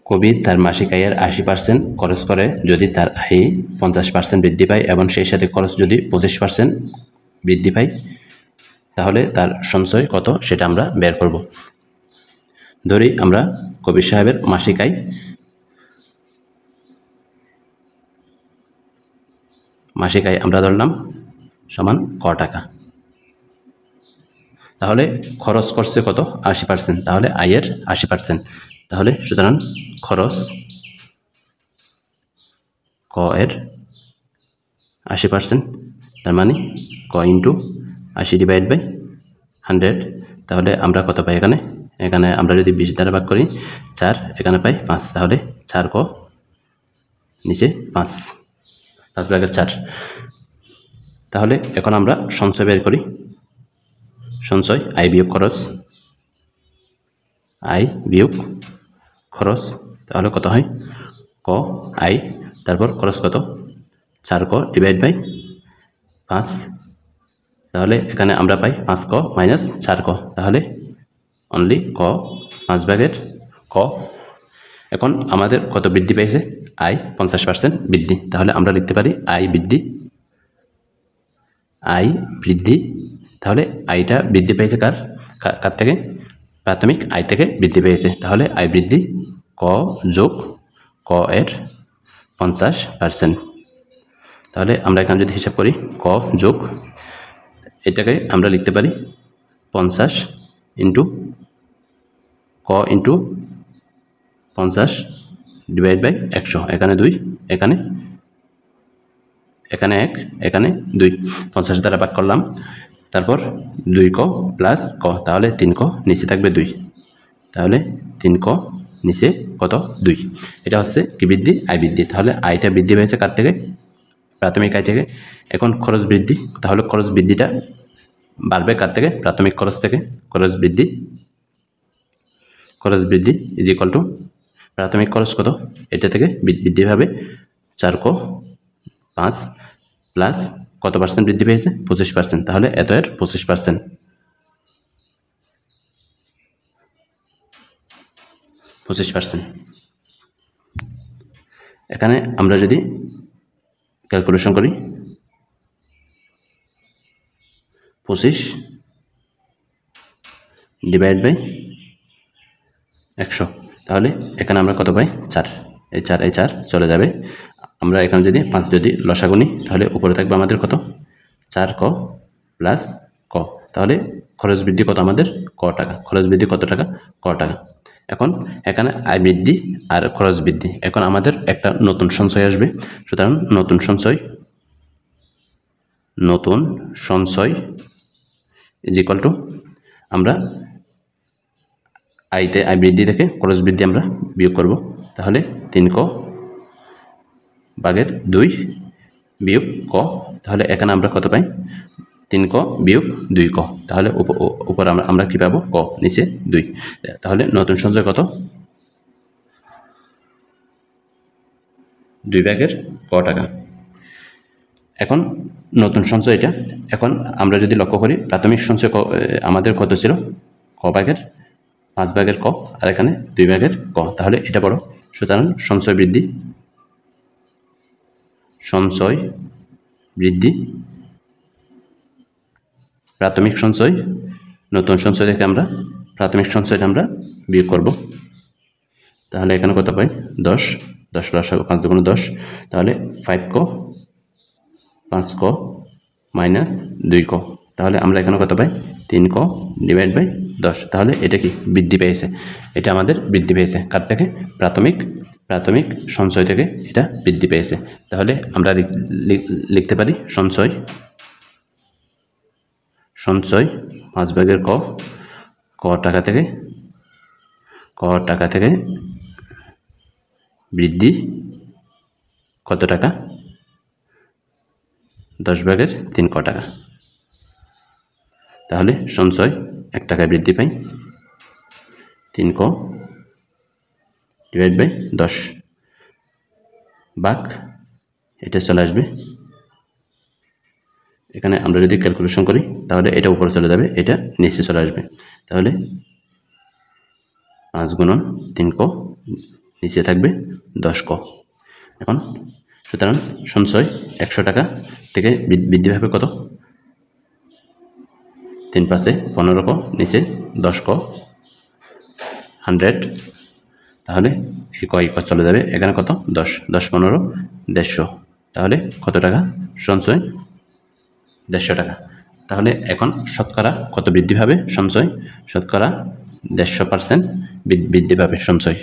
কবি তার মাসিক আয়ের 80% খরচ করে যদি তার আয় 50% বৃদ্ধি পায় এবং সেই সাথে খরচ যদি 25% বৃদ্ধি পায় তাহলে তার সঞ্চয় কত সেটা আমরা বের করব। ধরি আমরা কবির সাহেবের মাসিক আয় আমরা ধরলাম সমান ক টাকা, তাহলে খরচ করছে কত 80%, তাহলে আয়ের 80%, তাহলে সুতরাং খরচ ক এর 80%, তার মানে ক ইন্টু 80/100, তাহলে আমরা কত পাই এখানে আমরা যদি 20 দ্বারা ভাগ করি 4, এখানে পাই 5, তাহলে 4 ক নিচে 5/4। তাহলে এখন আমরা সঞ্চয় বের করি। সঞ্চয় আয় বিয়োগ খরচ, তাহলে কত হয় ক আয়, তারপর খরচ কত 4 ক / 5, তাহলে এখানে আমরা পাই 5 ক মাইনাস 4 ক, তাহলে অনলি ক 5/ক। এখন আমাদের কত বৃদ্ধি পেয়েছে আয় 50% বৃদ্ধি, তাহলে আমরা লিখতে পারি আয় বৃদ্ধি, তাহলে আয়টা বৃদ্ধি পেয়েছে কার থেকে, প্রাথমিক আয় থেকে বৃদ্ধি পেয়েছে, তাহলে আয় বৃদ্ধি ক যোগ ক এর 50%। তাহলে আমরা এখানে যদি হিসাব করি ক যোগ, এটাকে আমরা লিখতে পারি 50 ইন্টু ক ইন্টু 50/100, এখানে 2, এখানে 1, এখানে 2, 50 দ্বারা ভাগ করলাম, তারপর 2 ক প্লাস ক, তাহলে 3 ক, নিচে থাকবে 2, তাহলে 3 ক নিচে কত 2, এটা হচ্ছে কি বৃদ্ধি আয় বৃদ্ধি। তাহলে আয়টা বৃদ্ধি পেয়েছে কার থেকে, প্রাথমিক আয় থেকে। এখন খরচ বৃদ্ধি, তাহলে খরচ বৃদ্ধিটা বাড়বে কার থেকে, প্রাথমিক খরচ থেকে। খরচ বৃদ্ধি ইজ ইকুয়াল টু প্রাথমিক খরচ কত, এটা থেকে বৃদ্ধি হবে 4 ক 5 প্লাস কত পার্সেন্ট বৃদ্ধি পেয়েছে 25%, তাহলে এত এর 25%। এখানে আমরা যদি ক্যালকুলেশন করি 25/100, তাহলে এখানে আমরা কত পাই 4, এই 4 চলে যাবে। আমরা এখানে যদি 5 যদি লসাগু নিই, তাহলে উপরে থাকবে আমাদের কত 4 ক প্লাস ক, তাহলে খরচ বৃদ্ধি কত আমাদের ক টাকা, খরচ বৃদ্ধি কত টাকা ক টাকা। এখন এখানে আয় বৃদ্ধি আর খরচ বৃদ্ধি, এখন আমাদের একটা নতুন সঞ্চয় আসবে, সুতরাং নতুন সঞ্চয় ইজ ইকুয়াল টু, আমরা আয় বৃদ্ধি থেকে খরচ বৃদ্ধি আমরা বিয়োগ করব, তাহলে 3 ক ভাগের 2 বিয়োগ ক, তাহলে এখানে আমরা কত পাই 3 ক বিয়োগ 2 ক, তাহলে উপর আমরা কি পাবো ক, নিচে 2, তাহলে নতুন সঞ্চয় কত 2/ক টাকা। এখন নতুন সঞ্চয় এটা, এখন আমরা যদি লক্ষ্য করি প্রাথমিক সঞ্চয় আমাদের কত ছিল ক ভাগের 5/ক, আর এখানে 2/ক, তাহলে এটা বড়, সুতরাং সঞ্চয় বৃদ্ধি প্রাথমিক সঞ্চয়, নতুন সঞ্চয় থেকে আমরা প্রাথমিক সঞ্চয়টা আমরা বিয়োগ করব, তাহলে এখানে কত পাই 10 লসাগু 5 × 10, তাহলে 5 ক 5 ক মাইনাস 2 ক, তাহলে আমরা এখানে কত পাই 3 ক / 10, তাহলে এটা কি বৃদ্ধি পেয়েছে, এটা আমাদের বৃদ্ধি পেয়েছে কার থেকে, প্রাথমিক সঞ্চয় থেকে এটা বৃদ্ধি পেয়েছে। তাহলে আমরা লিখতে পারি সঞ্চয় 5/ক ক টাকা থেকে বৃদ্ধি কত টাকা 10/3 ক টাকা, তাহলে সঞ্চয় 1 টাকায় বৃদ্ধি পাই, 3 ক / 10 ভাগ এটা চলে আসবে, এখানে আমরা যদি ক্যালকুলেশন করি তাহলে এটা উপরে চলে যাবে, এটা নিচে চলে আসবে, তাহলে 5 × 3 ক নিচে থাকবে 10 ক। এখন সুতরাং সঞ্চয় 100 টাকা থেকে বৃদ্ধি পাবে কত? 3 পাশে 15 ক, নিচে 10 ক, 100। তাহলে এই ক চলে যাবে, এখানে কত? 10, 10 15 150। তাহলে কত টাকা সঞ্চয়? 150 টাকা। তাহলে এখন শতকরা কত বৃদ্ধি পাবে সঞ্চয়? শতকরা 150% বৃদ্ধি পাবে সঞ্চয়।